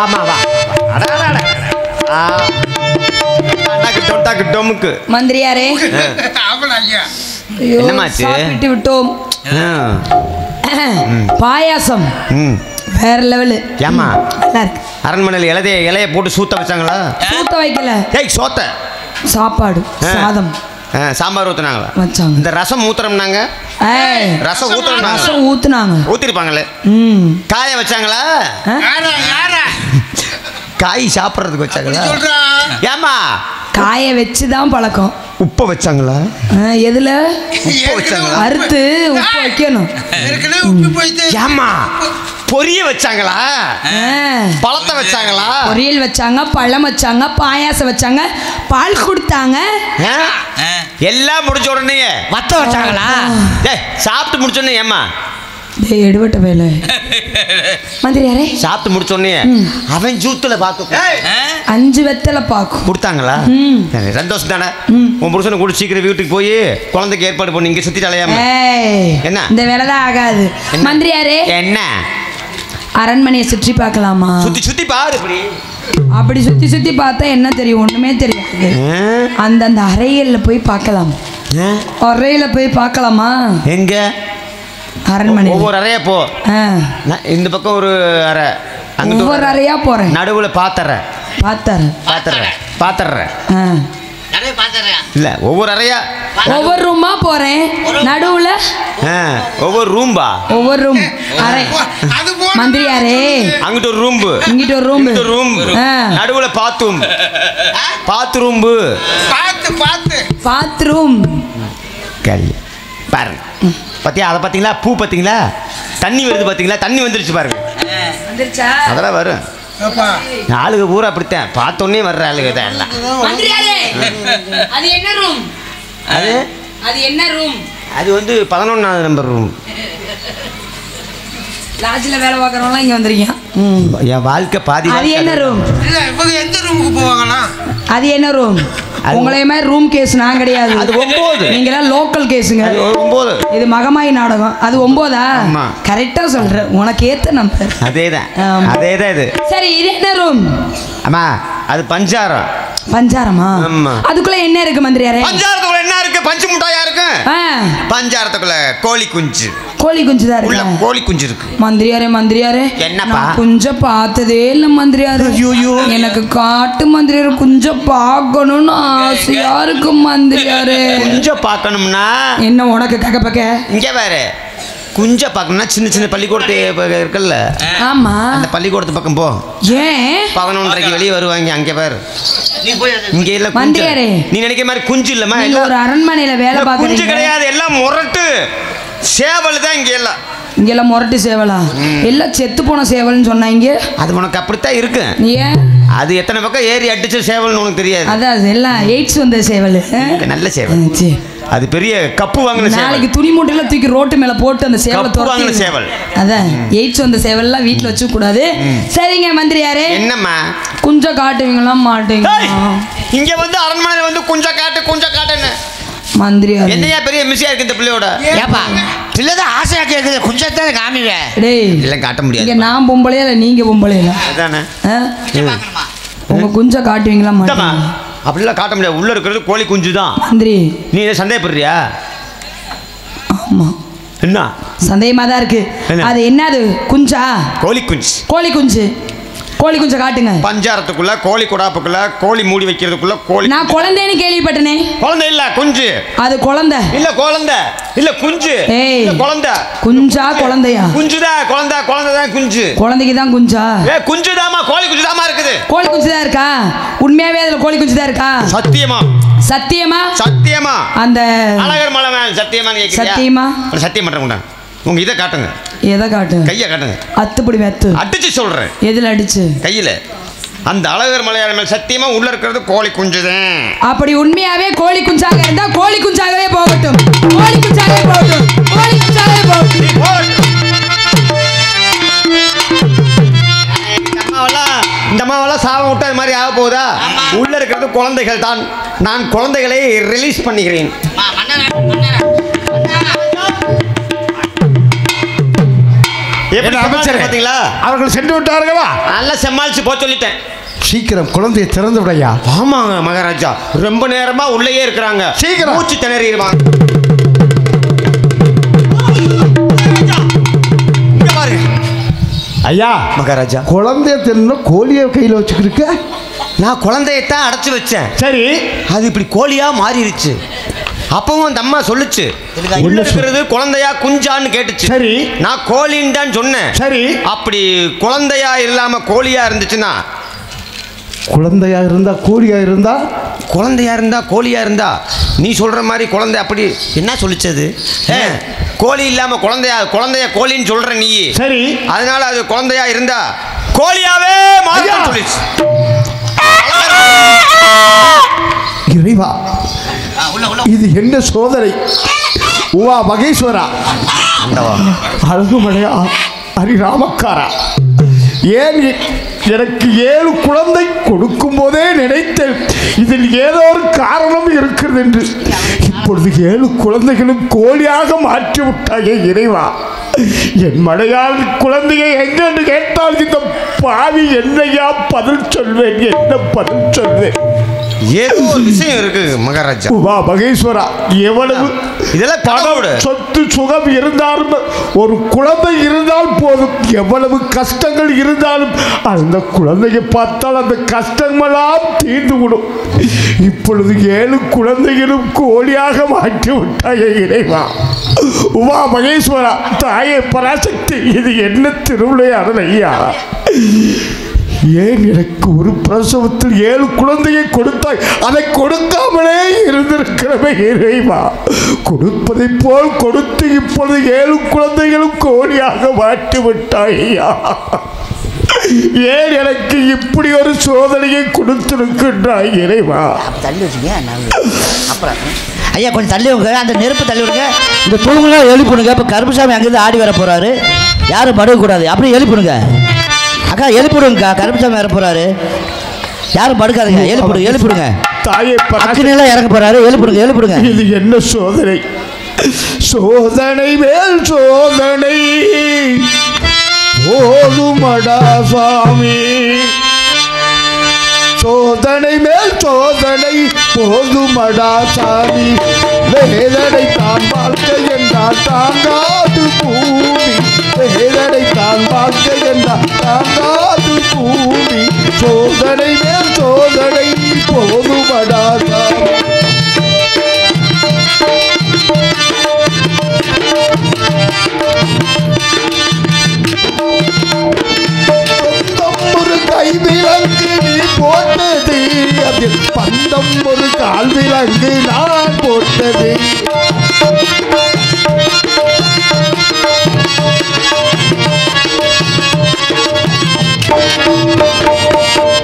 ஆமா வா. டொமுக்கு மந்திரியாரே என்னமாச்சு? சாப்பிட்டு விட்டோம். பாயாசம் வேற லெவலு. ஏமா நல்லா இருக்கு. அரண்மனையில் இலைய போட்டு சூத்த வச்சாங்களா? சூத்த வைக்கல. ஏய் சோத்த சாப்பாடு சாதம் சாம்பார் ஊத்துனாங்களா? வச்சாங்க. இந்த ரசம் ஊத்துறோம்னாங்க. ரசம் ஊத்துனாங்க. ஊத்திருப்பாங்களே. காய வச்சாங்களா? காய் சாப்பிட்றதுக்கு வச்சாங்களா? ஏமா காய வச்சுதான் பழக்கம். உப்ப வச்சாங்களா? எதுல உப்பு வச்சாங்களா? அறுத்து உப்பு வைக்கணும். ஏமா பொரிய வச்சாங்களா? பழத்தை வச்சாங்களா? பொரியல் வச்சாங்க, பழம் வச்சாங்க, பாயாசம் வச்சாங்க, பால் கொடுத்தாங்க. எல்லாம் முடிஞ்ச உடனே வத்த வச்சாங்களா? சாப்பிட்டு முடிச்ச உடனே ஏமா எடுபட்ட வேலை. மந்திரியாரே சாப்பிட்டு முடிச்ச உடனே அவன் ஜூத்துல பாக்கு 5 வெத்தலை பாக்கு கொடுத்தாங்களா? சந்தோஷம் தானே? உன் புருஷனை கூட சீக்கிரம் வீட்டுக்கு போய் குழந்தைக்கு ஏற்பாடு பண்ணி இங்க சுத்தி தலையாம. என்ன இந்த வேலைதான் ஆகாது. மந்திரியாரே என்ன அரண்மனையை சுற்றி பார்க்கலாமா? சுத்தி பாரு. அப்படி சுத்தி பார்த்தா என்ன தெரியும்? ஒண்ணுமே தெரியாது. அந்த அறையில போய் பார்க்கலாம். அறையில போய் பார்க்கலாமா? எங்க? அரண்மனை ஒவ்வொரு அறையா போ. இந்த பக்கம் ஒரு அறை, ஒவ்வொரு அறையா போறேன். நடுவுல பாத்தறேன். இல்ல ஒவ்வொரு அறையா ஒவ்வொரு ரூமா போறேன். நடுவுல ஒவ்வொரு ரூம்பா? ஒவ்வொரு ரூம் அறை. மந்திரியாரே அங்கிட்ட ஒரு ரூம், இங்கிட்ட ஒரு ரூம், நடுவுல பாத்ரூம். பாத்ரூம் பாருங்க. பாத்தியா? அதை பாத்தீங்களா? பூ பாத்தீங்களா? தண்ணி வருது பாத்தீங்களா? தண்ணி வந்துருச்சு பாருங்க. அதெல்லாம் வரும். ஆளுக பூரா அப்படித்தான் பார்த்தோன்னே வர்ற ஆளுக தான் எல்லாம். அது என்ன ரூம்? அது என்ன ரூம்? அது வந்து 11ஆவது நம்பர் ரூம். லாட்ஜ்ல வேலை பார்க்கறவங்க இங்க வந்திருக்கீங்க. என் வாழ்க்கை பாதி. அது என்ன ரூம்? இவங்க எந்த ரூமுக்கு போவாங்களா? அது என்ன ரூம்? உங்களே மாதிரி ரூம் கேஸ் நான் கிடையாது. அது 9. நீங்களாம் லோக்கல் கேஸுங்க. அது 9. இது மகமாயி நாடகம். அது 9ஆ? கரெக்டா சொல்றேன். உனக்கு ஏத்த நம்பர். அதேதான் இது. சரி இது என்ன ரூம்? அம்மா அது பஞ்சாரம். பஞ்சாரமா? அதுக்குள்ள என்ன இருக்கு மந்திரியாரே? பஞ்சாரத்துக்குள்ள என்ன இருக்கு? பஞ்சு முட்டாயா இருக்கு. பஞ்சாரத்துக்குள்ள கோழி குஞ்சு. கோழி குஞ்சு தான் இருக்கு. கோழி குஞ்சு இருக்கு. மந்திரியாரே என்னப்பா? குஞ்ச பார்த்ததே இல்ல மந்திரியாரே. எனக்கு காட்டு மந்திரியாரே. குஞ்ச பார்க்கணும்னு ஆசையா இருக்கு மந்திரியாரே. குஞ்ச பார்க்கணும்னா என்ன உனக்கு கக்க பக்க? இங்க பாரு, குஞ்ச பார்க்கணும்னா சின்ன பள்ளிக்கூடத்து இருக்குல்ல? ஆமா, அந்த பள்ளிக்கூடத்து பக்கம் போ. ஏன் 11:30க்கு வெளியே வருவாங்க. அங்கே பாரு. இங்க இல்ல மந்திரியாரே. நீ நினைக்கிற மாதிரி குஞ்சு இல்லமா? ஒரு அரண்மனையில வேலை பார்க்கறீங்க. குஞ்சு கிடையாது, எல்லாம் முரட்டு சேவல் தான். இங்க எல்லாம் முரட்டு சேவலா? எல்லாம் செத்து போன சேவல்னு சொன்னாங்க. அது உனக்கு அப்படித்தான் இருக்கு. ஏன்? அது எத்தனை பக்கம் ஏறி அடிச்ச சேவல்னு உனக்கு தெரியாது. அதான் எல்லாம் எய்ட்ஸ் வந்த சேவல். நல்ல சேவல். அது பெரிய கப்பு வாங்கின சேவல். நாளைக்கு துணி மூட்டையில தூக்கி ரோட்டு மேல போட்டு அந்த சேவலை வாங்கின சேவல். அதான் எய்ட்ஸ் வந்த சேவல்லாம் வீட்டுல வச்சு கூடாது. சரிங்க மந்திரியாரே. என்னம்மா குஞ்ச காட்டுவீங்களா மாட்டீங்க? இங்க வந்து அரண்மனை வந்து குஞ்ச காட்டுன்னு மந்திரியாரே. என்னையா பெரிய மிஸ்ஸியா இருக்கு இந்த பிள்ளையோட? ஏப்பா பிள்ளைதான் ஆசையா கேக்குது. குஞ்சத்தை காமிங்க. டேய் இல்ல காட்ட முடியாது. இங்க நான் பொம்பளையா இல்ல நீங்க பொம்பளையா? அதானே. உங்க குஞ்ச காட்டுவீங்களா மாட்டீங்க? அப்படிலாம் காட்ட முடியாது. உள்ள இருக்கிறது கோழி குஞ்சு தான். மந்திரி நீ சந்தேகப்படுறியா? ஆமா. என்ன சந்தேகமா தான் இருக்கு. அது என்னது? குஞ்சா? கோழி குஞ்சு. கோழி குஞ்சை காட்டுங்க. பஞ்சாரத்துக்குள்ள கோழி குடாப்புக்குள்ள கோழி மூடி வைக்கிறதுக்குள்ள கோழி. நான் குழந்தைன்னு கேள்விப்பட்டனே. குழந்தை இல்ல குஞ்சு. அது குழந்தை இல்ல. குழந்தை இல்ல குஞ்சு. ஏய் குழந்தை. குஞ்சா குழந்தையா? குஞ்சுதான். குழந்தைதான் குஞ்சு. குழந்தைக்கு தான் குஞ்சா? ஏய் குஞ்சுதாமா. கோழி குஞ்சுதாமா இருக்குது. கோழி குஞ்சு தான் இருக்கா? உண்மையாவே அதுல கோழி குஞ்சு தான் இருக்கா? சத்தியமா அந்த அழகர் மலை மேல சத்தியமான்னு கேக்குறியா? சத்தியம் பண்றேன். உங்க இதை காட்டுங்க. எதை காட்டுங்க? கையை காட்டுங்க. அத்துப்படி வெத்து அடிச்சு சொல்றேன். எதுல அடிச்சு? கையில. அந்த அழகர் மலையாள மேல் சத்தியமா உள்ள இருக்கிறது கோழி குஞ்சுதான். அப்படி உண்மையாவே கோழி குஞ்சாக இருந்தா கோழி குஞ்சாகவே போகட்டும். இந்த அம்மாவெல்லாம் சாபம் விட்டு அது மாதிரி ஆக போகுதா? உள்ள இருக்கிறது குழந்தைகள் தான். நான் குழந்தைகளை ரிலீஸ் பண்ணுகிறேன். எப்படி அமைச்சர் பாத்தீங்களா? அவர்கள் சென்று விட்டார்களா? நல்லா சமாளிச்சு போக சொல்லிட்டேன். சீக்கிரம் குழந்தையை திறந்து விடையா. ஆமாங்க மகாராஜா, ரொம்ப நேரமா உள்ளேயே இருக்கிறாங்க. சீக்கிரம் மூச்சு திணறிடுவாங்க. ஐயா மகாராஜா, குழந்தைய தின்னு கோழியை கையில் வச்சுக்கிருக்க. நான் குழந்தையத்தான் அடைச்சு வச்சேன். சரி, அது இப்படி கோழியா மாறிடுச்சு. அப்பவும் அந்த அம்மா சொல்லுச்சு, உள்ள இருக்கிறது குழந்தையா குஞ்சான்னு கேட்டுச்சு. சரி, நான் கோழின்னு தான் சொன்னேன். சரி, அப்படி குழந்தையா இல்லாம கோழியா இருந்துச்சுன்னா, குழந்தையா இருந்தா கோழியா இருந்தா, குழந்தையா இருந்தா கோழியா இருந்தா, நீ சொல்ற மாதிரி குழந்தை அப்படி என்ன சொல்லிச்சது? கோழி இல்லாம குழந்தைய கோழின்னு சொல்ற நீ. சரி, அதனால அது குழந்தையா இருந்தா கோழியாவே மாறி சொல்லிச்சு. இறைவா, இது என்ன சோதனை? உவா மகேஸ்வரா, அழகுமலையா, ஹரிராமக்காரா, ஏன் எனக்கு 7 குழந்தை கொடுக்கும் போதே நினைத்தேன் இதில் ஏதோ ஒரு காரணம் இருக்கிறது என்று. இப்பொழுது 7 குழந்தைகளும் கோழியாக மாற்றி விட்டாயே இறைவா. என் மடையால் குழந்தையை எங்கென்று கேட்டால் இந்த பாவி என்னையா பதில் சொல்வேன்? என்ன பதில் சொல்வேன்? ஏதோ ஒரு விஷயம் இருக்கு மகாராஜா. வா மகேஸ்வரா, எவ்வளவு இதெல்லாம் பணம் சொத்து சுகம் இருந்தாலும் ஒரு குழந்தை இருந்தால் போதும். எவ்வளவு கஷ்டங்கள் இருந்தாலும் அந்த குழந்தையை பார்த்தால் அந்த கஷ்டமெல்லாம் தீர்ந்து விடும். இப்பொழுது 7 குழந்தைகளும் கோழியாக மாற்றி விட்டாயே இறைவா. உமா மகேஸ்வரா, தாயே பராசக்தி, இது என்ன திருவிளையாடல் ஐயா? ஏன் எனக்கு ஒரு பிரசவத்தில் 7 குழந்தையை கொடுத்தாய்? அதை கொடுக்காமலே இருந்திருக்கிறவே இறைவா. கொடுப்பதை போல் கொடுத்து இப்பொழுது 7 குழந்தைகளும் கோழியாக மாற்றி விட்டாய் ஐயா. ஏன் எனக்கு இப்படி ஒரு சோதனையை கொடுத்திருக்கின்றாய் இறைவா? தள்ளி வச்சுங்க. அப்புறம் ஐயா கொஞ்சம் தள்ளி விடுங்க, அந்த நெருப்பு தள்ளி விடுங்க. இந்த தூங்கலாம் எழுப்பிடுங்க. இப்போ கருப்புசாமி அங்கேருந்து ஆடி வர போறாரு, யாரும் படுக்கக்கூடாது. அப்படி எழுப்பிடுங்க அக்கா, எழுப்பிடுங்கக்கா. கருப்புசாமி வர போறாரு, யாரும் படுக்காதுங்க. எழுப்பிடுங்க. தாயே அக்கினிலாம் இறக்க போறாரு, எழுப்பிடுங்க. இது என்ன சோதனை? சோதனை மேல் சோதனை போதுமடா சாமி. சோதனை மேல் சோதனை போதுமடா சாமி. வேதனை தான் வாழ்க்கை என்றால் தாங்காது பூமி. வேதனை தான் வாழ்க்கை என்றால் தாங்காது பூமி. சோதனை மேல் சோதனை போதுமடா சாமி. கைவிலங்கு நீ போட்டது, அதில் பந்தம் ஒரு கால் விலங்கு நான் போட்டது.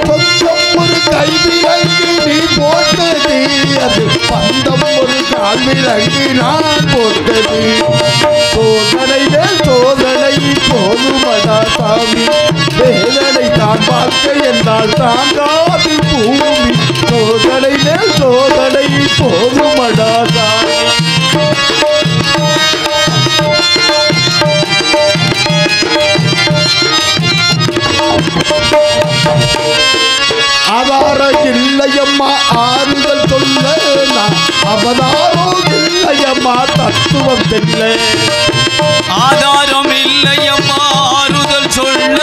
சொந்தம் ஒரு கைவிலங்கு நீ போட்டது, அதில் பந்தம் ஒரு கால் விலங்கு நான் போட்டது. சோதனை மேல் சோதனை போதுமடா சாமி. வேதனை தான் வாழ்க்கை என்றால் தாங்காது பூமி. சோதனை மேல் சோதனை போதுமடா சாமி. ஆதாரம் இல்லையம்மா ஆறுதல் சொல்ல, நான் அவதாரம் இல்லையம்மா தத்துவம் தெல்ல. ஆதாரம் இல்லையம்மா ஆறுதல் சொல்ல,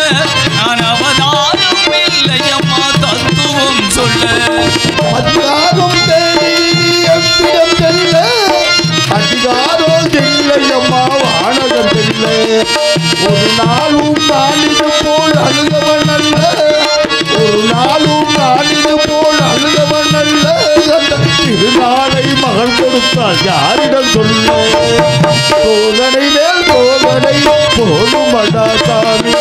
நான் அவதாரம் இல்லையம்மா தத்துவம் சொல்ல. அதிகாரம் தேடி எவ்விடம் செல்ல, அதிகாரம் இல்லையம்மா வானகம் செல்ல. ஒரு நாளும் நாளிது போல் அழுதவன் அல்ல, ஒரு நாளும் நாளிது போல் அழுதவன் அல்ல. அந்த திருநாளை மகள் கொடுத்தால் யாரிடம் சொல்ல? சோதனை மேல் சோதனை போதுமடா சாமி.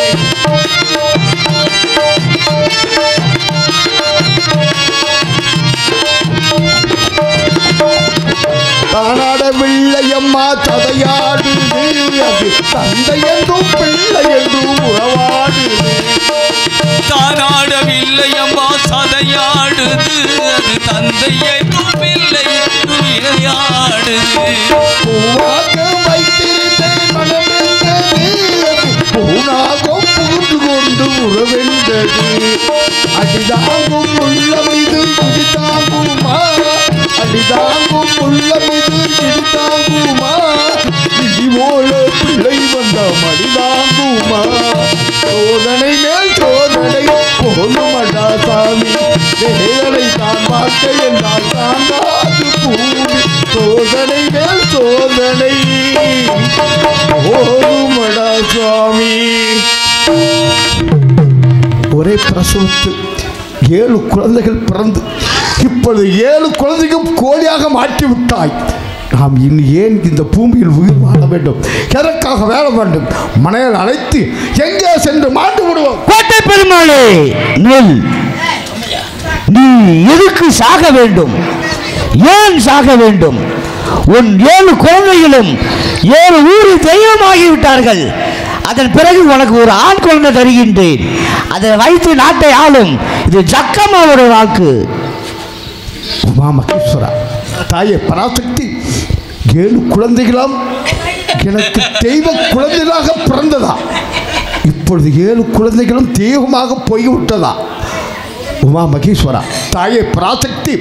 தானாடவில்லையம்மா சதையாடுது, அது தந்தை என்றும் பிள்ளை என்றும் உறவாடுது. தானாடவில்லையம்மா சதையாடுது, அது தந்தை என்றும் பிள்ளை என்றும் இணையாடுது. பூவாக்க வைத்திருந்தேன் மனமென்றது, பூ அடிதாங்கும் உள்ளம் இது இடிதாங்குமா அடிதாங்கும் உள்ளம் இது இடிதாங்குமா இடி போல பிள்ளை வந்த மடிதாங்குமா சோதனை மேல் சோதனை போதுமடா சாமி வேதனை தான் வாழ்க்கை என்றால் தாங்காது பூமி சோதனை மேல் சோதனை போதுமடா சுவாமி. ஒரே பிரசவத்தில் 7 குழந்தைகள் பிறந்து இப்பொழுது 7 குழந்தைக்கும் கோழியாக மாற்றி விட்டாய். நாம் இனி ஏன் இந்த பூமியில் உயிர் வாழ வேண்டும்? எதற்காக வேலை வேண்டும்? மனையில் அழைத்து எங்கே சென்று மாண்டு விடுவோம். கோட்டை பெருமாளே நெல், நீ எதுக்கு சாக வேண்டும்? ஏன் சாக வேண்டும்? உன் 7 குழந்தைகளும் 7 ஊரில் தெய்வமாகிவிட்டார்கள். அதன் பிறகு உனக்கு ஒரு ஆண் குழந்தை தருகின்றேன். அதை வைத்து நாட்டை ஆளும். இது ஜக்கம்மாவோட வாக்கு. உமா மகேஸ்வரா, தாயே பராசக்தி, 7 குழந்தைகளாம் எனக்கு தெய்வ குழந்தைகளாக பிறந்ததா? இப்பொழுது 7 குழந்தைகளும் தெய்வமாக போய்விட்டதா? உமா மகேஸ்வரா, தாயே பராசக்தி,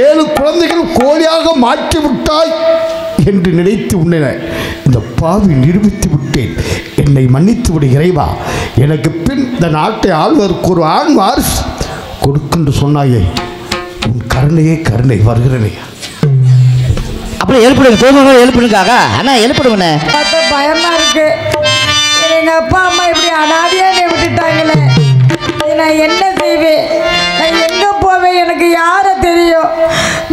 7 குழந்தைகள் கோழியாக மாற்றி விட்டாய் என்று நினைத்து உன்னை இந்த பாவி நிரூபித்து விட்டேன். என்னை மன்னித்து விடு இறைவா. எனக்கு பின் இந்த நாட்டை ஆள்வதற்கு ஒரு ஆண் வாரிசு கொடுக்கின்ற சொன்னாயே, உன் கருணையே கருணை வருகிறனே. அப்படி எழுப்பிடுங்க, தோணுங்க எழுப்பிடுங்காக. அண்ணா எழுப்பிடுங்கண்ணே. பயமா இருக்கு. எங்க அப்பா அம்மா இப்படி அனாதையா விட்டுட்டாங்களே, நான் என்ன செய்வேன்? நான் எங்க போவேன்? எனக்கு யார தெரியும்?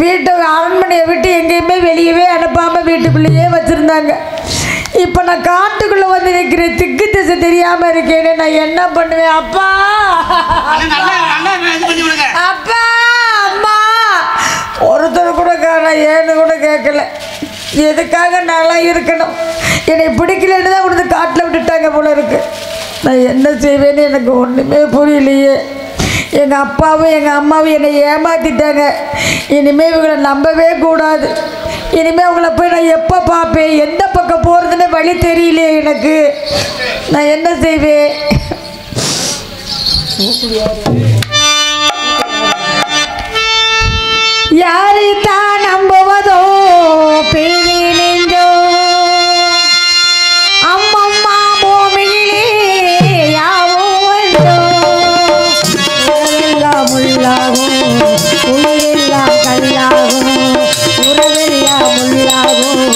வீட்டு அரண்மனையை விட்டு எங்கேயுமே வெளியவே அனுப்பாம வீட்டுக்குள்ளேயே வச்சிருந்தாங்க. இப்போ நான் காட்டுக்குள்ள வந்து நிற்கிறேன். திக்கு திசை தெரியாம இருக்கேன்னு நான் என்ன பண்ணுவேன்? அப்பா அப்பா அம்மா ஒருத்தர் கூட ஏன்னு கூட கேட்கல. எதுக்காக நல்லா இருக்கணும்? என்னை பிடிக்கலன்னு தான் கொடுத்து காட்டில் விட்டுட்டாங்க போல இருக்கு. நான் என்ன செய்வேன்னு எனக்கு ஒன்றுமே புரியலையே. எங்கள் அப்பாவும் எங்கள் அம்மாவும் என்னை ஏமாற்றிட்டாங்க. இனிமேல் இவங்களை நம்பவே கூடாது. இனிமேல் அவங்கள போய் நான் எப்போ பார்ப்பேன்? எந்த பக்கம் போகிறதுன்னு வழி தெரியலையே எனக்கு. நான் என்ன செய்வேன்? யாரை தான் நம்புவதோ பேரி நெஞ்சோ அம்மம்மா பூமியிலே யாவும் வந்தோ உறவெல்லாம் உள்ளாகும் உயிரெல்லாம் கல்லாகும் உறவெல்லாம் உள்ளாகும்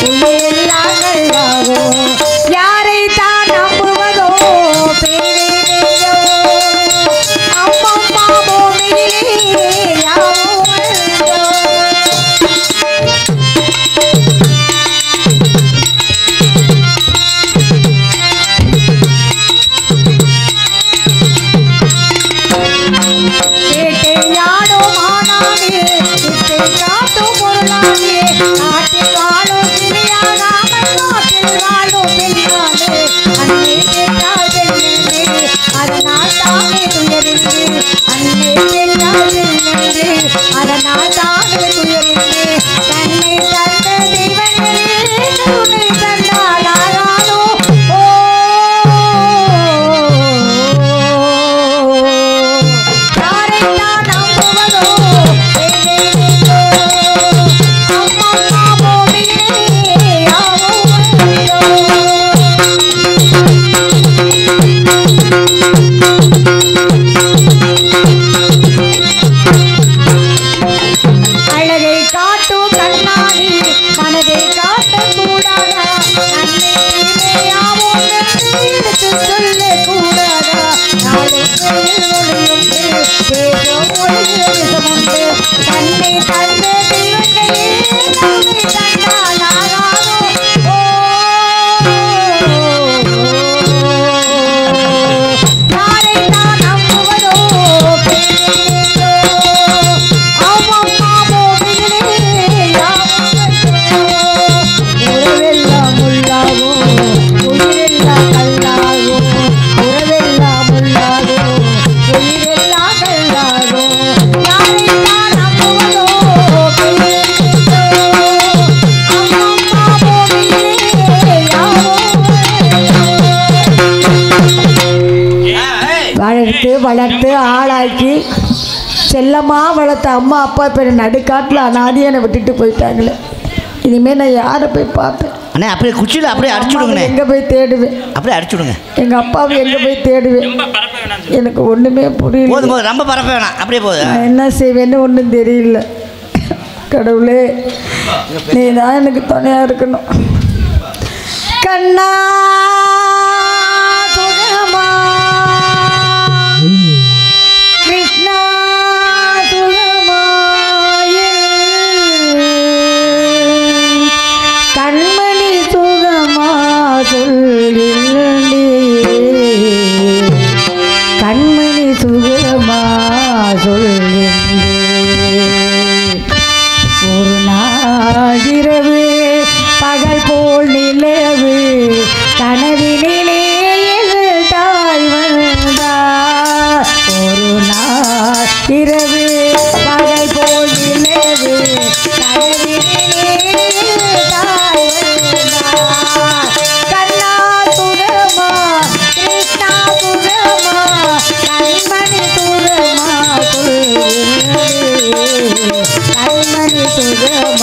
உயிரெல்லாம் கல்லாகும் யாரை தான் நம்புவதோ பேரி நெஞ்சோ அம்மம்மா பூமியிலே யாவும் வளர்த்து ஆளாக்கி செல்லமாக வளர்த்த அம்மா அப்பா இப்போ நடுக்காட்டில் அனாதியை என்னை விட்டுட்டு போயிட்டாங்களே. இனிமேல் நான் யாரை போய் பார்ப்பேன்? அண்ணே அப்படியே குச்சியில் அப்படியே அடிச்சுடுங்க. எங்கே போய் தேடுவேன்? அப்படியே அடிச்சுடுங்க. எங்கள் அப்பாவை எங்கே போய் தேடுவேன்? எனக்கு ஒன்றுமே புரியல. போதும் போதும், ரொம்ப பரப்ப வேணாம், அப்படியே போதும். நான் என்ன செய்வேன்னு ஒன்றும் தெரியல. கடவுளே, நீ தான் எனக்கு துணையாக இருக்கணும். கண்ணா சுகமா, கிருஷ்ணா சுகமா, கண்மணி சுகமா சொல்லில்லே, கண்மணி சுகமா சொல்லில்லே. ஒரு நாள் இரவு பகல் போல் நிலவு கனவினிலே தாய் வந்தார். ஒரு நாள் இரவு பகல் போல் நிலவு கனவினிலே தாய் வந்தார். கண்ணா சுகமா, கிருஷ்ணா சுகமா, கண்மணி சுகமா கண்மணி சுகமா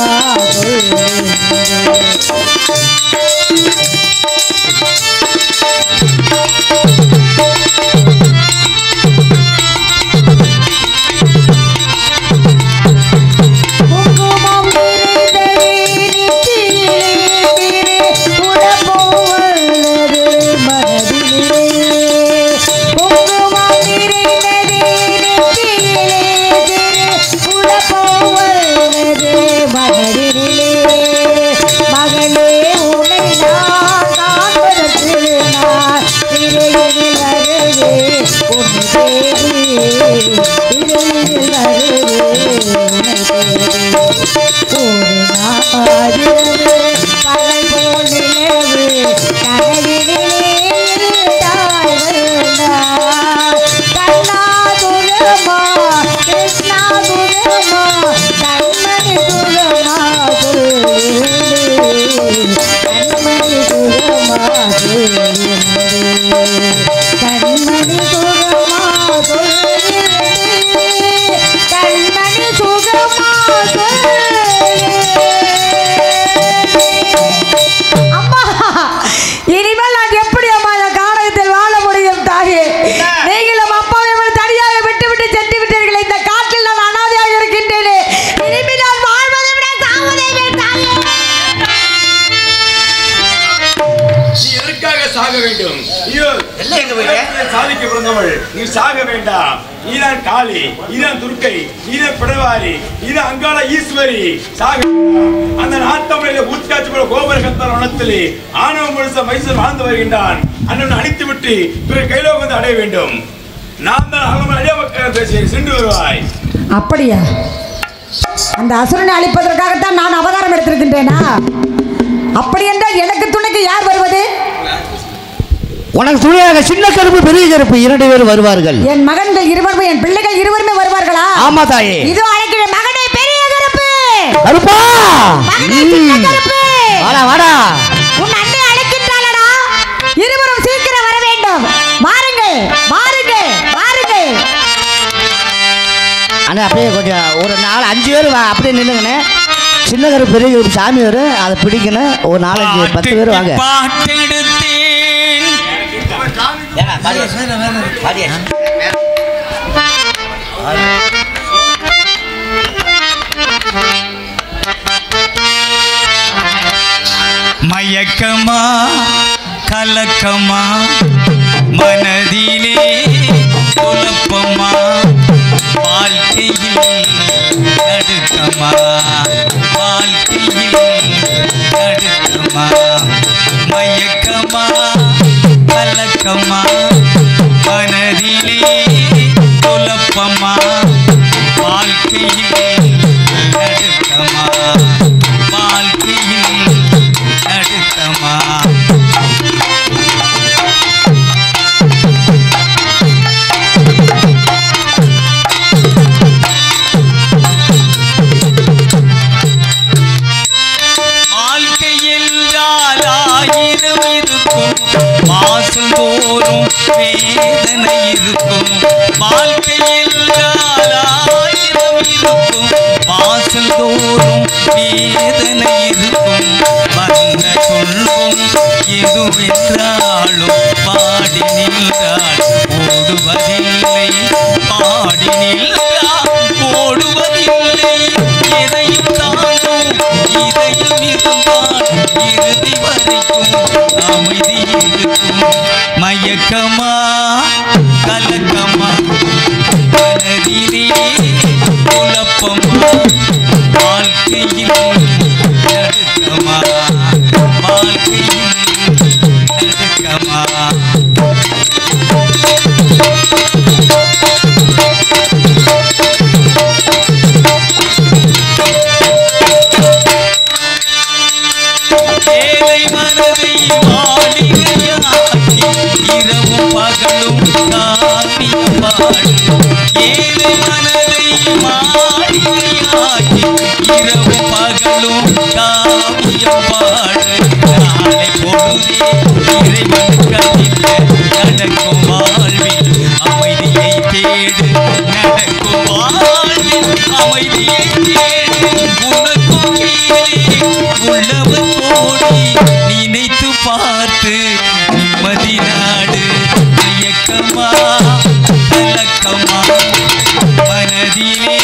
நீ சாக வேண்டாம். நீதான் காளி, நீதான் துர்க்கை, நீதான் பிடவாரி, நீதான் அங்காள ஈஸ்வரி. சாக அந்த நாட்டமிழில ஊத்காட்சி போல கோபுர கத்தர் வனத்திலே ஆணவ முழுச மைசூர் வாழ்ந்து வருகின்றான். அண்ணன் அழித்து விட்டு பிறகு கைலோக வந்து அடைய வேண்டும். நான் தான் அகம அழிய மக்கள் பேசி சென்று வருவாய். அப்படியா? அந்த அசுரனை அழிப்பதற்காகத்தான் நான் அவதாரம் எடுத்திருக்கின்றேனா? அப்படி என்றால் எனக்கு துணைக்கு யார் வருவது? உனக்கு துணையாக சின்ன கருப்பு பெரிய கருப்பு 2 பேர் வருவார்கள். என் மகன்கள் இருவருமே என் பிள்ளைகள் இருவருமே வருவார்களா? ஆமா தாயே. இதோ அழைக்கிறேன் மகனே பெரிய கருப்பு. கருப்பா, மகனே சின்ன கருப்பு. வாடா வாடா. உன் அண்ணே அழைக்கின்றாளடா. இருவரும் சீக்கிரம் வர வேண்டும். வாருங்கள் வாருங்கள் வாருங்கள். அண்ணா அப்படியே கொஞ்சம் ஒரு 4-5 பேர் அப்படியே நில்லுங்கண்ணே. சின்ன கருப்பு பெரிய கருப்பு சாமி வரும், அதை பிடிக்கணும். ஒரு 4-5-10 பேர் வாங்க. மயக்கமா கலக்கமா மனதிலே குழப்பமா வாழ்க்கையில் நடுக்கமா வாழ்க்கையில் நடுக்கமா மயக்கமா கலக்கமா மனதிலே குழப்பமா வாழ்க்கையில் நடுக்கமா வாழ்க்கையில் நடுக்கமா வாழ்க்கையில் ஆயிரம் இது இருக்கும் வாசல் தோறும் வேதனை இருக்கும் வாழ்க்கையில் ஆயிரம் இருக்கும் வாசல் தோறும் வேதனை இருக்கும் வந்த துன்பம் எதுவென்றாலும் பாடி நின்றாள் ஓடுவதில்லை பாடி நின்றாள் ஓடுவதில்லை எதையும் தானும் இதையும் இருந்தால் இறுதி வரைக்கும் அமைதி இருக்கும் மயக்கமா கலக்கமா மனதிலே குழப்பமா வாழ்க்கையில் நடுக்கமா வாழ்க்கையில் நடுக்கமா ஏழை மனதை மாளிகையாக்கி இரவும் பகலும் காவியம் பாடு ஏழை மனதை மாளிகையாக்கி இரவும் பகலும் காவியம் பாடு நாளை பொழுதே இறைவன் கதில்ல நடக்கும் வாழ்வில் அமைதியை தேடு நடக்கும் வாழ்வில் அமைதியை தேடு உனக்கும் கீழே உள்ளவன் கோடி நினைத்து பார்த்து நிம்மதி நாடு மயக்கமா கலக்கமா மனதிலே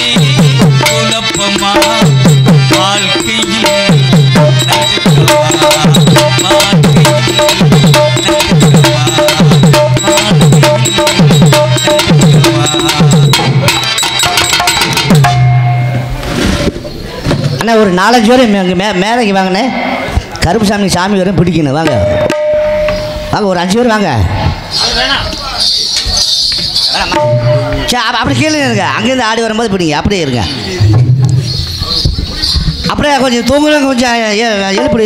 குழப்பமா வாழ்க்கையில் நடுக்கமா வாழ்க்கையில் நடுக்கமா வாழ்க்கையில் நடுக்கமா. அண்ணா ஒரு 4-5 பேர் மேலைக்கு வாங்கண்ணே. கருப்புசாமி சாமி வரும் பிடிக்கணும். வாங்க வாங்க ஒரு 5 பேர் வாங்க. சரி அப்படி கீழே இருங்க. அங்கேருந்து ஆடி வரும்போது பிடிங்க. அப்படியே இருங்க. அப்படியே கொஞ்சம் தூங்குறவங்க கொஞ்சம்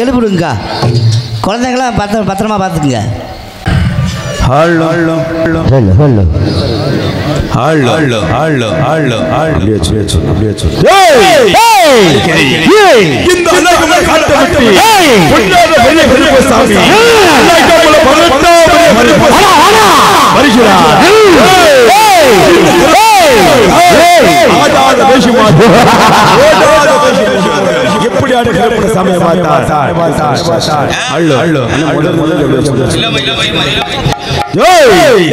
எழுப்பிடுங்கக்கா. குழந்தைங்களாம் பத்திரமா பார்த்துக்குங்க. Hello hello hello hello hello hello hello hello அப்படியே சொல்லு அப்படியே சொல்லு. இந்த அழகை காட்டவிட்டு பொன்னான பெரிய பெரிய சாமி அழகமல பரட்டாமலே வருகிறார். ஆடாத வேஷமா ஓடாத வேஷமா எப்படி ஆடுகிற சாமி பார்த்தா ஹலோ ஹலோ ஏய்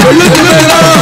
உன்னதது மேலாடே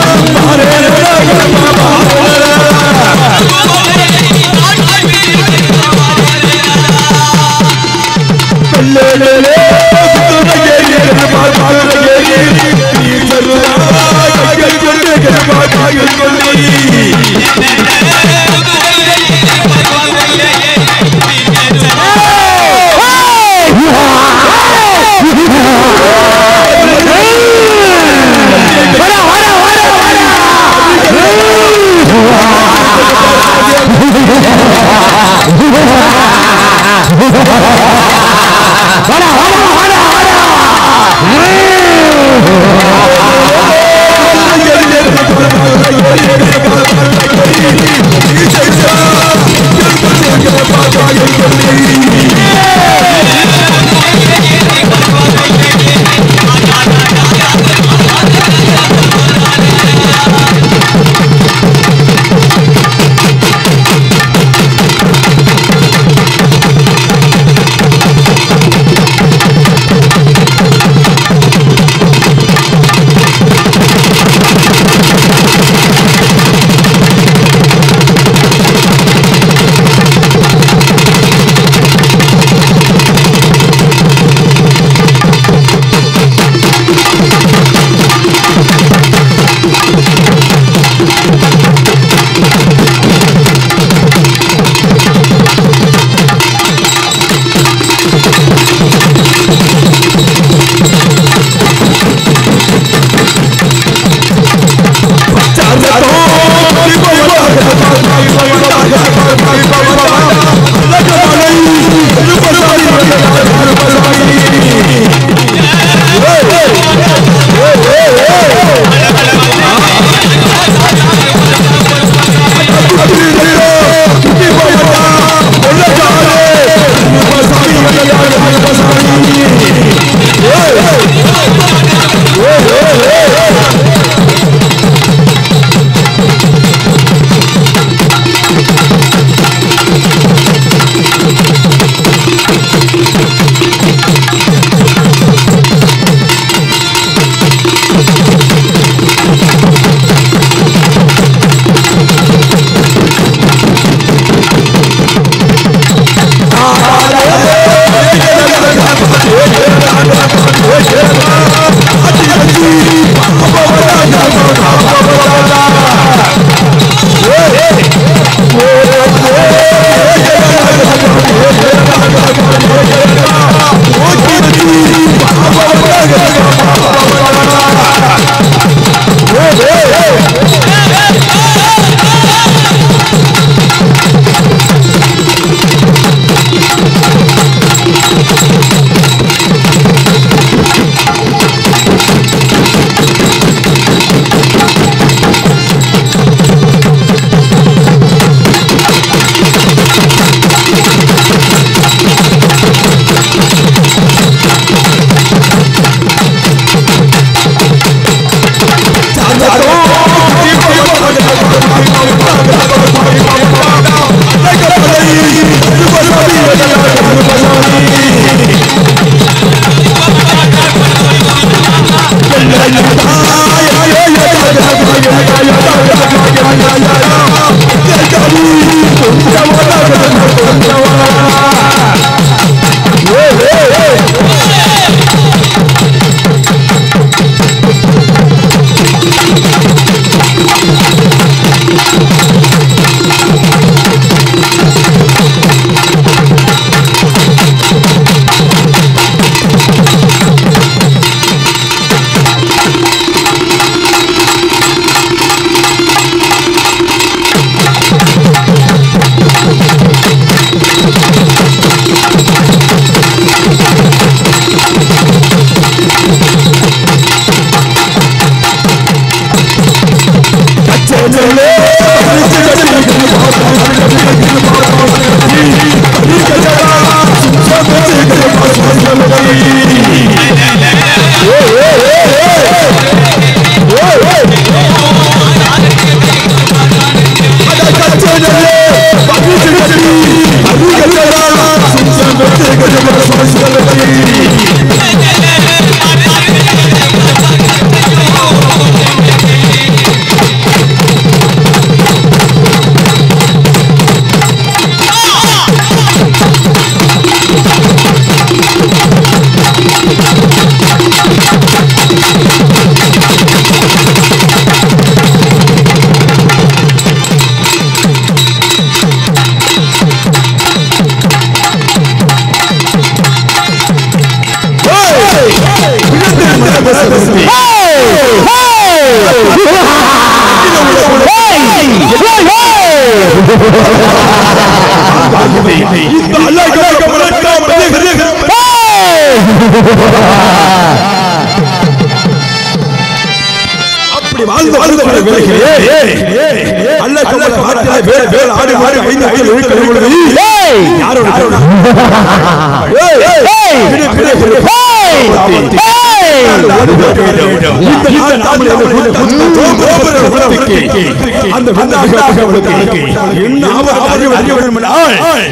அப்படி வாழ்ந்து வாழ்ந்து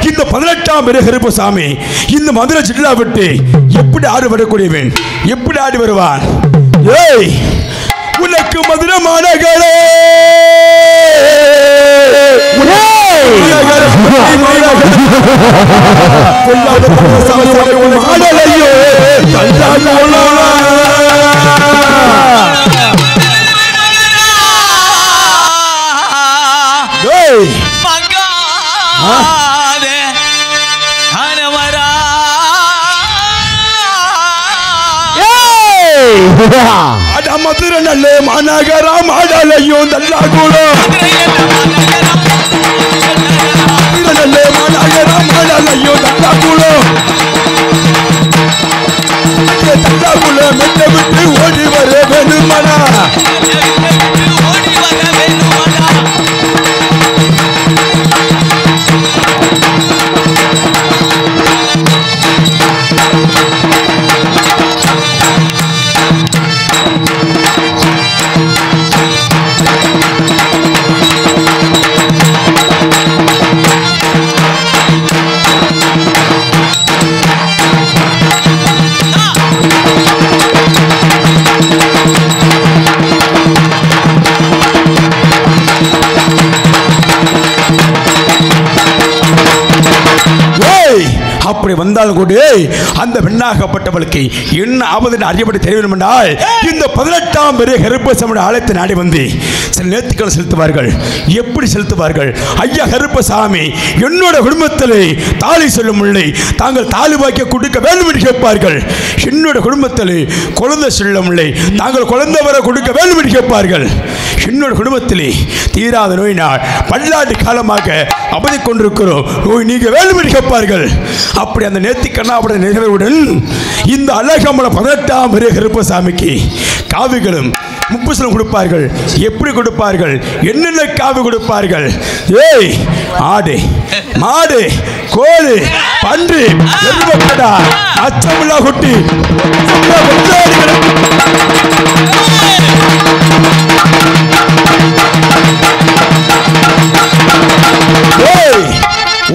இந்த 18ஆம் கருப்பசாமி இந்த மதுரை ஜில்லா விட்டு எப்படி ஆடு வரக்கூடியவன், எப்படி ஆடி வருவான்? ஏய், உனக்கு மதுரை மாநகரே மதுரை நல்ல மாநகரம் ஆடலையும் நல்லா கூட நல்ல மாநகரம் ஆடலையும் நல்லா கூட தல்லாக்குள்ள மெல்ல விட்டு ஓடி வர வேணுமனா அப்படி வந்தாலும் கூட அந்த பெண்ணாகப்பட்டவளுக்கு என்ன ஆபத்து அறியப்பட்டு தெரிய வேண்டும் என்றால் இந்த 18ஆம் கருப்பசாமி ஆலயத்தை நாடி வந்து சில நேர்த்திக்கடன் செலுத்துவார்கள். எப்படி செலுத்துவார்கள்? ஐயா கருப்பசாமி, என்னோட குடும்பத்தில் தாலி சொல்லும் இல்லை, தாங்கள் தாலி வாக்கிய கொடுக்க வேண்டும் என்று கேட்பார்கள். என்னோட குடும்பத்தில் குழந்தை சொல்லும் இல்லை, தாங்கள் குழந்தை வர கொடுக்க வேண்டும் என்று கேட்பார்கள். என்னோட குடும்பத்தில் தீராத நோயினால் பல்லாண்டு காலமாக அவதி கொண்டிருக்கிறோம், நோய் நீங்க வேண்டும் என்று கேட்பார்கள். அப்படி அந்த நேர்த்திக்கண்ணாவுடைய நிகழ்வுடன் இந்த அழகமல 18ஆம் கருப்பசாமிக்கு காவிகளும் முப்புசலும் கொடுப்பார்கள். எப்படி கொடுப்பார்கள்? என்னென்ன காவி கொடுப்பார்கள்? ஏய், ஆடு, மாடு, கோழி, பன்றி, எருமைக்கடா, அச்சமில்லா குட்டி,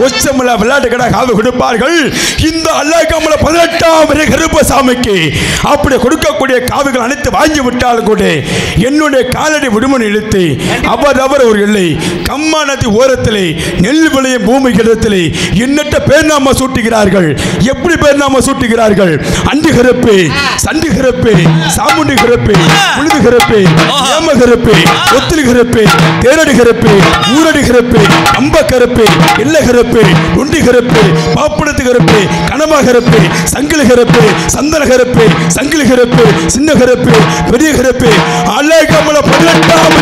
உச்சமில்லா விளையாட்டு கடை காவி கொடுப்பார்கள். இந்த அழகமல 18ஆம் கருப்பசாமிக்கு அப்படி கொடுக்கக்கூடிய காவிகள் அனைத்து வாங்கி விட்டாலும் கூட என்னுடைய காலடி விடுமனை இழுத்து அவர் ஒரு இல்லை கம்மானத்தி ஓரத்திலே நெல் விளையும் பூமி கிடத்திலே எண்ணற்ற பேர்நாம சூட்டுகிறார்கள். எப்படி பேர்நாம சூட்டுகிறார்கள்? அண்டி கருப்பு, சண்டி கருப்பு, சாமுண்டி கருப்பு, உழுது கருப்பு, ஏம கருப்பு, ஒத்திரி கருப்பு, தேரடி கருப்பு, ஊரடி கருப்பு, அம்ப கருப்பு, எல்ல கருப்பு, உண்டி கருப்பு, பாப்புடத்து கருப்பு, கனமா கருப்பு, சங்கிலி கருப்பு, சந்தன கருப்பு, சங்கிலி கருப்பு, சின்ன கருப்பு, பெரிய கருப்பு, அழகமல 18ஆம்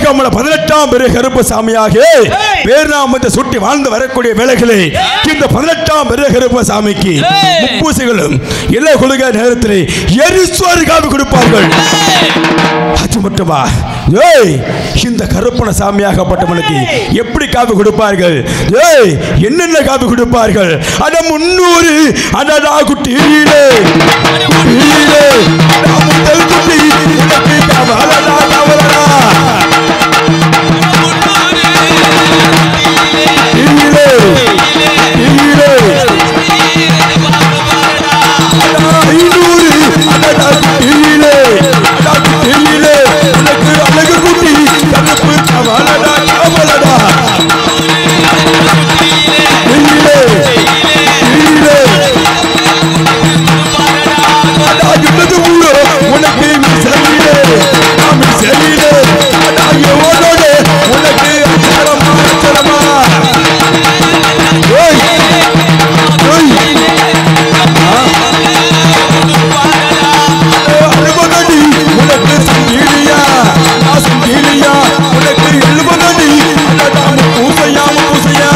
கமல 18ஆம் பெரிய கருப்பசாமியாக பேர்நாமத்தை சுட்டி வாழ்ந்து வரக்கூடிய வேளைகளே இந்த 18ஆம் பெரிய கருப்பசாமிக்கு முப்பூசைகளும் எல்லா கொள்கை நேரத்திலே எரிசுவாரி காவி கொடுப்பார்கள். அது மட்டுமா இந்த கருப்பண சாமியாகப்பட்டவனுக்கு எப்படி காவி கொடுப்பார்கள்? என்னென்ன காவி கொடுப்பார்கள்? அட 300 அடடா குட்டியிலே குட்டியிலே முதல் குட்டி உனக்கு கவலடா கவலடா குட்டியிலே குட்டியிலே 500 அடடா குட்டியிலே அடடா குட்டியிலே உனக்கு அழகு குட்டி கருப்பு கவலடா கவலடா குட்டியிலே குட்டியிலே அடா என்னது மூளோ உனக்கு மிசலிலே மிசலிலே அடா எவனோட உனக்கு அச்சரமா அச்சரமா ஓய் ஓய் அழுபதடி உனக்கு சங்கீலியா சங்கீலியா உனக்கு எழுபதடி அடடா பூசையா பூசையா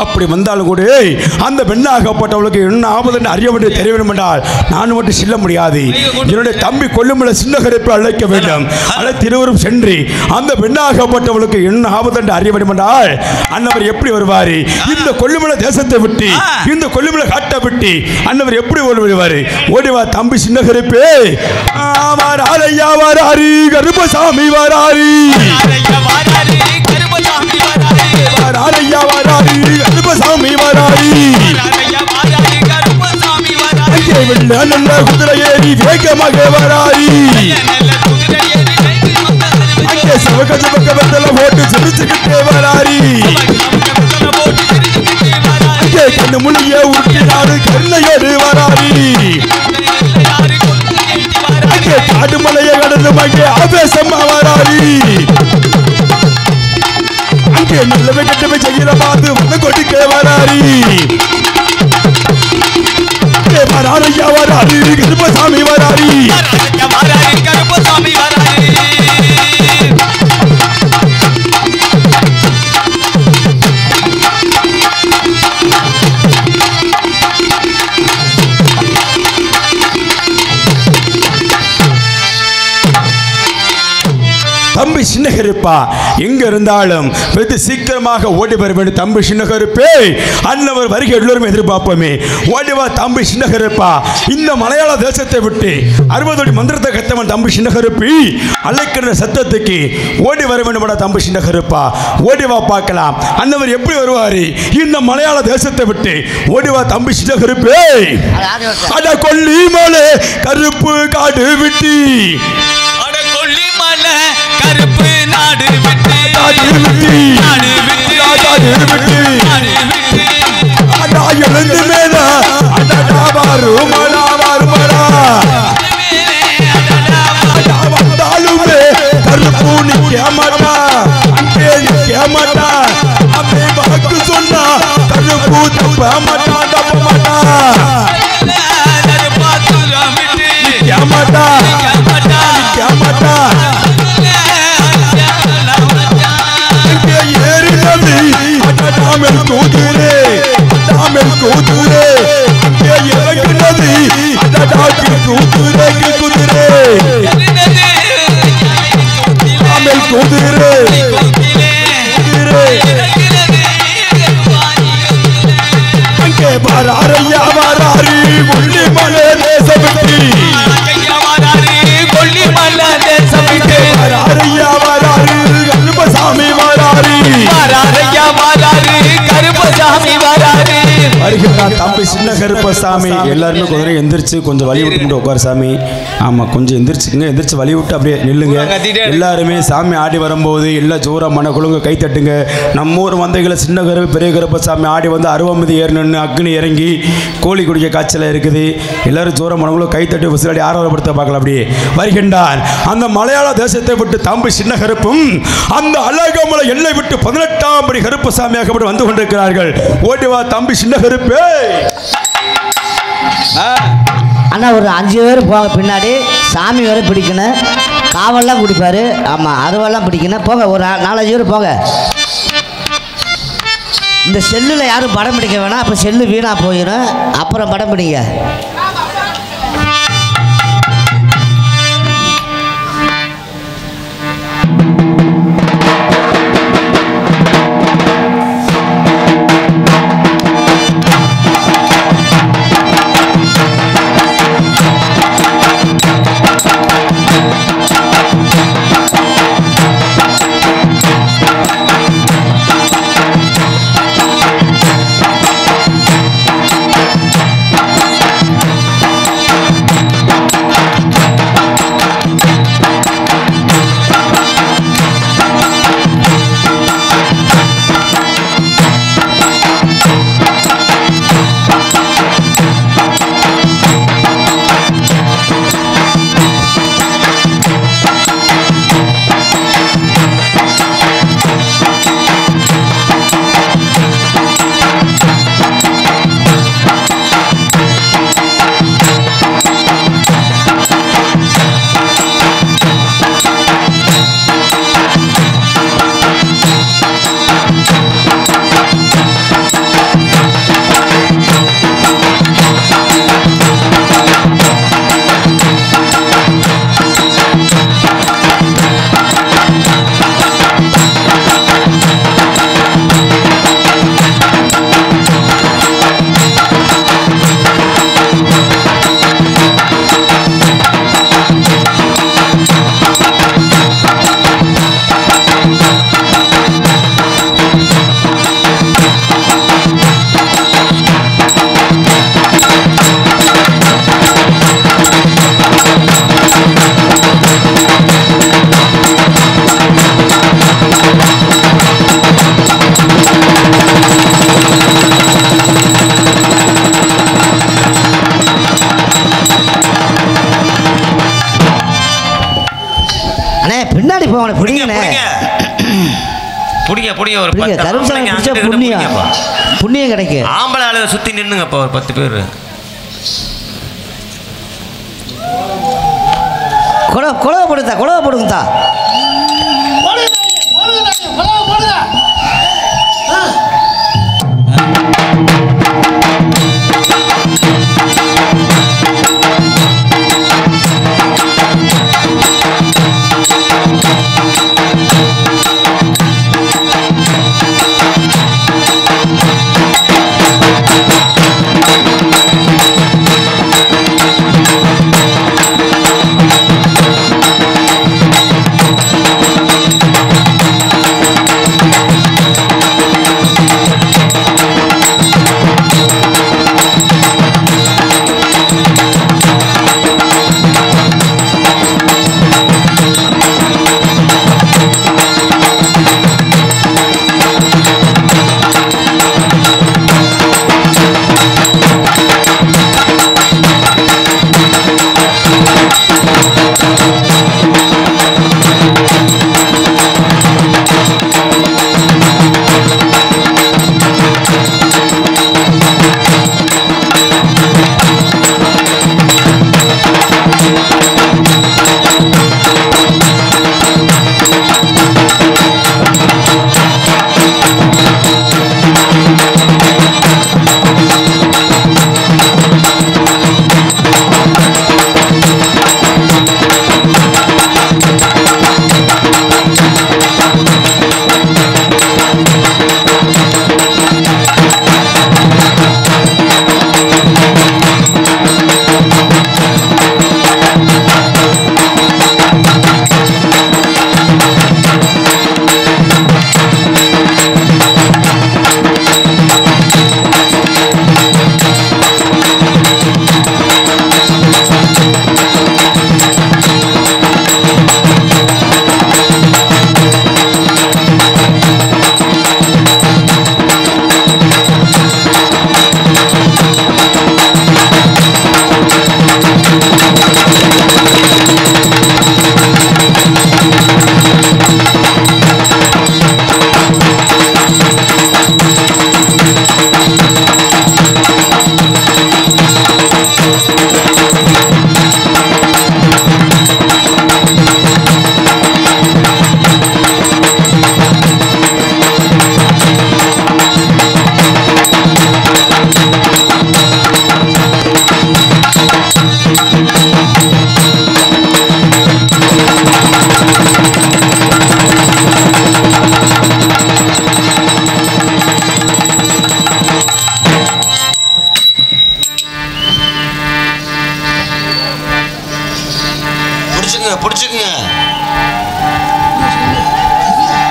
அப்படி வந்தாலும் கூட அந்த பெண்ணாகப்பட்டவளுக்கு என்ன ஆபத்து அறிய வேண்டிய தெரிய வேண்டும் என்றால் நான் மட்டும் செல்ல முடியாது. என்னுடைய தம்பி கொல்லுமலை சின்ன கருப்பை அழைக்க வேண்டும். அழைத்து இருவரும் சென்று அந்த பெண்ணாகப்பட்டவளுக்கு என்ன ஆபத்து அறிய வேண்டும் என்றால் அன்னவர் எப்படி வருவார்? இந்த கொல்லுமலை தேசத்தை விட்டு இந்த கொல்லுமலை காட்டை விட்டு அன்னவர் எப்படி ஓடி வருவார்? ஓடிவா தம்பி சின்ன கருப்பே வாராரையா வாராரி கருப்பசாமி வாராரி வாராரையா வாராரி கருப்பசாமி வாராரி அங்கே வெள்ள நல்ல குதிரை ஏறி வேகமாக வாராரி அங்கே சிவக சிவக்க வெத்தல போட்டு சிரிச்சுக்கிட்டே வாராரி அங்கே கண்ணு முனிய உருட்டினாரு கருணையோடு வாராரி அங்கே காடு மலையை கடந்து அங்கே ஆவேசமா வாராரி அங்கே நல்லவை கெட்டவை செய்கிற பார்த்து வந்து கொட்டிக்க வராரி வராரையா வராரி கருப்பசாமி வராரி கருப்பசாமி வராரி தம்பி தம்பி சின்ன கருப்பா எங்க இருந்தாலும் வெகு சீக்கிரமாக ஓடி வர வேண்டும் தம்பி சின்ன கருப்பே. அன்னவர் வருகை எல்லோரும் எதிர்பார்ப்போமே. ஓடிவா தம்பி சின்ன கருப்பா. இந்த மலையாள தேசத்தை விட்டு 60 அடி மந்திரத்தை கத்தவன் தம்பி சின்ன கருப்பி. அழைக்கிற சத்தத்துக்கு ஓடி வர வேண்டும் தம்பி சின்ன கருப்பா. ஓடிவா பார்க்கலாம் அன்னவர் எப்படி வருவாரு இந்த மலையாள தேசத்தை விட்டு. ஓடிவா தம்பி சின்ன கருப்பே. அட கொல்லிமலை கருப்பு காடு விட்டு, அட கொல்லிமலை கருப்பு நாடு விட்டு, காடு விட்டு, நாடு விட்டு, காடு விட்டு, அடா எழுந்து மேல அடடா வருமலா வருமலா, அடா வந்தாலுமே கருப்பு நிக்க மாட்டா, அங்கே நிக்க மாட்டா, அப்பே வாக்கு சொன்னா கருப்பு தப்ப மாட்டா, தப்ப மாட்டா, நிக்க மாட்டா, நிக்க மாட்டா. அங்கே ஏறினது அடடாமல் கூதுரே, அடாமல் கூதுரே, அங்கே இறங்கினது அடடாக்கு கூதுரே, கூதுரே, அடாமல் கூதுரே, கூதுரே. அங்கே வராரையா வராரி கொல்லிமலை தேசபக்தி, கொல்லிமலை தேசபக்தி, வராரையா வராரி கருப்பசாமி வராரி, வராரையா வராரு கருப்பசாமி வராரு. வருகிறார் தம்பி சின்ன கருப்பசாமி. எல்லாருமே குதிரை எந்திரிச்சு கொஞ்சம் வழி விட்டு உட்கார் சாமி. ஆமாம் கொஞ்சம் எந்திரிச்சுங்க, எந்திரிச்சு வழி விட்டு அப்படியே நில்லுங்க. எல்லாருமே சாமி ஆடி வரும்போது எல்லாம் ஜோரா மனக்குழுங்க கை தட்டுங்க. நம்ம ஊர் மந்தைகளை சின்ன கருப்பு பெரிய கருப்பசாமி ஆடி வந்து அருவமதி ஏறணுன்னு அக்னி இறங்கி கோழி குடிக்க காய்ச்சல இருக்குது. எல்லாரும் ஜோரா மனக்குழுங்க கை தட்டி விசிலாடி ஆரவாரப்படுத்த பார்க்கலாம். அப்படியே வருகின்றான் அந்த மலையாள தேசத்தை விட்டு தம்பி சின்ன கருப்பும் அந்த அழகமலை எல்லை விட்டு 18ஆம் படி கருப்பசாமியாகப்பட்டு வந்து கொண்டிருக்கிறார்கள். ஓடிவா தம்பி சின்ன கருப்பே. அண்ணா ஒரு 5 பேர் போங்க பின்னாடி. சாமி வரை பிடிக்கணும், காவல்லாம் குடிப்பார். ஆமாம் அருவெல்லாம் பிடிக்கணும். போங்க ஒரு 4-5 பேர் போங்க. இந்த செல்லில் யாரும் படம் பிடிக்க வேணாம், அப்போ செல்லு வீணாக போயிடும். அப்புறம் படம் பிடிங்க. பின்னாடி போவானே புடிங்கனே புடிங்க புடிங்க ஒரு 10 கருமசாமி பிடிச்சா புண்ணியம் கிடைக்கும். ஆம்பளை ஆளுங்க சுத்தி நின்னுங்க அப்ப ஒரு 10 பேர். குழவை போடுங்கத்தா.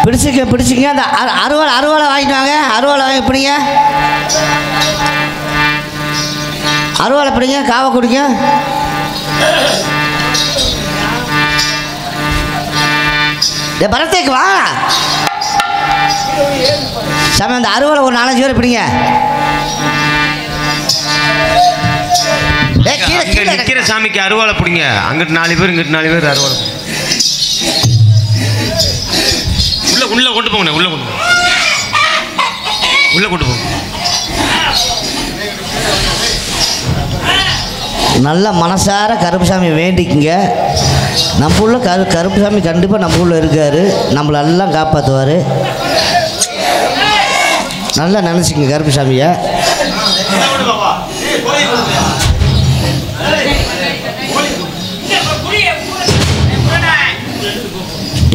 பிடிச்சிக்க அந்த அருவாளை வாங்கிட்டு வாங்க. அருவாளை வாங்கி பிடிங்க. அருவாளை பிடிங்க. காவை குடிங்க. பரத்தேக்கு வா சாமி. அந்த அருவாளை ஒரு 4-5 பேர் பிடிங்க. நிக்கிற சாமிக்கு அருவாளை பிடிங்க. அங்கிட்டு 4 பேர், இங்கிட்டு 4 பேர் அருவாளை உள்ள கொண்டு போங்க. உள்ள கொண்டு போங்க. நல்ல மனசார கருப்புசாமி வேண்டிக்குங்க. நம்ம உள்ள கருப்புசாமி கண்டிப்பாக நம்ம உள்ள இருக்காரு. நம்மளெல்லாம் காப்பாற்றுவார். நல்லா நினச்சிக்கங்க கருப்புசாமியை.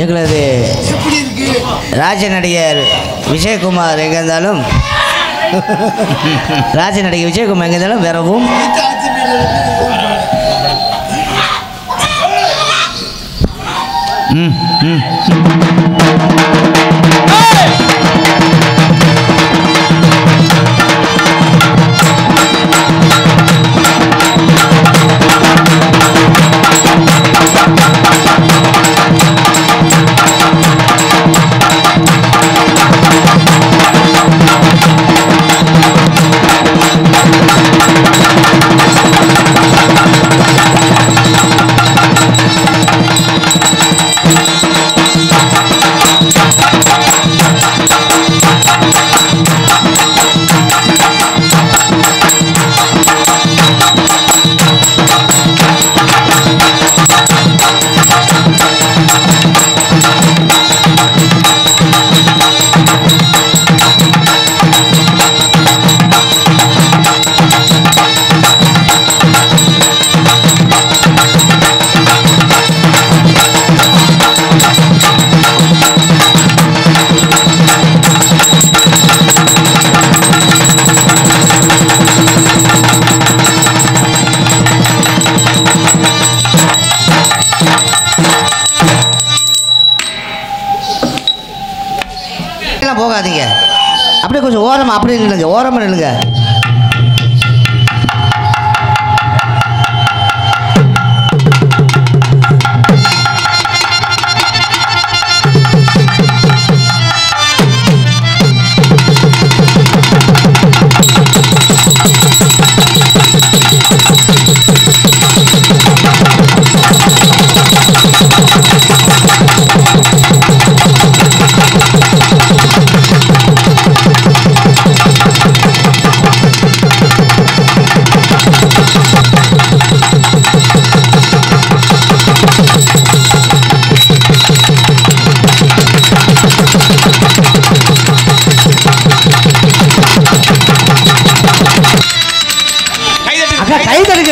எங்களது ராஜ நடிகர் விஜயகுமார் எங்கே இருந்தாலும் ராஜ நடிகர் விஜயகுமார் எங்கே இருந்தாலும் வரவும். போகாதீங்க. அப்படியே கொஞ்சம் ஓரமாக அப்படியே நில்லுங்க. ஓரமாக நில்லுங்க.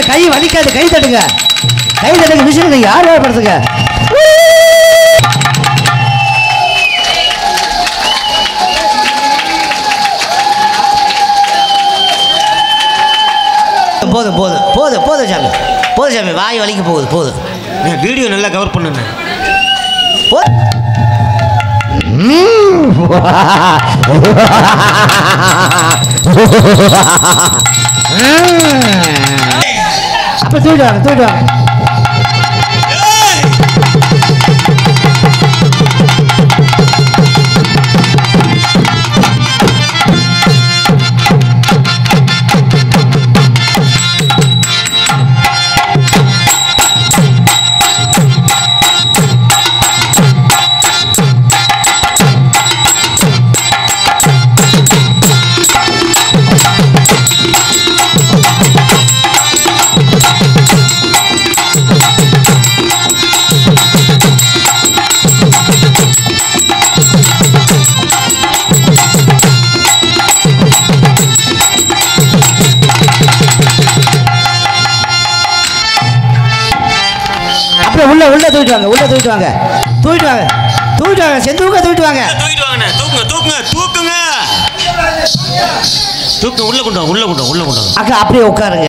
கை வலிக்காது. கை தட்டுங்க. மிஷினுக்கு யார் படுத்துங்க. போதும் சாமி. வாய் வலிக்க போகுது. வீடியோ நல்லா கவர் பண்ணுங்க. அப்ப தூக்கிட்டு வாங்க. உள்ள தூக்கிட்டு வாங்க. செந்தூக்க தூக்கிட்டு வாங்க. தூக்குங்க. உள்ள கொண்டு வாங்க. அக்கா அப்படியே உட்காருங்க.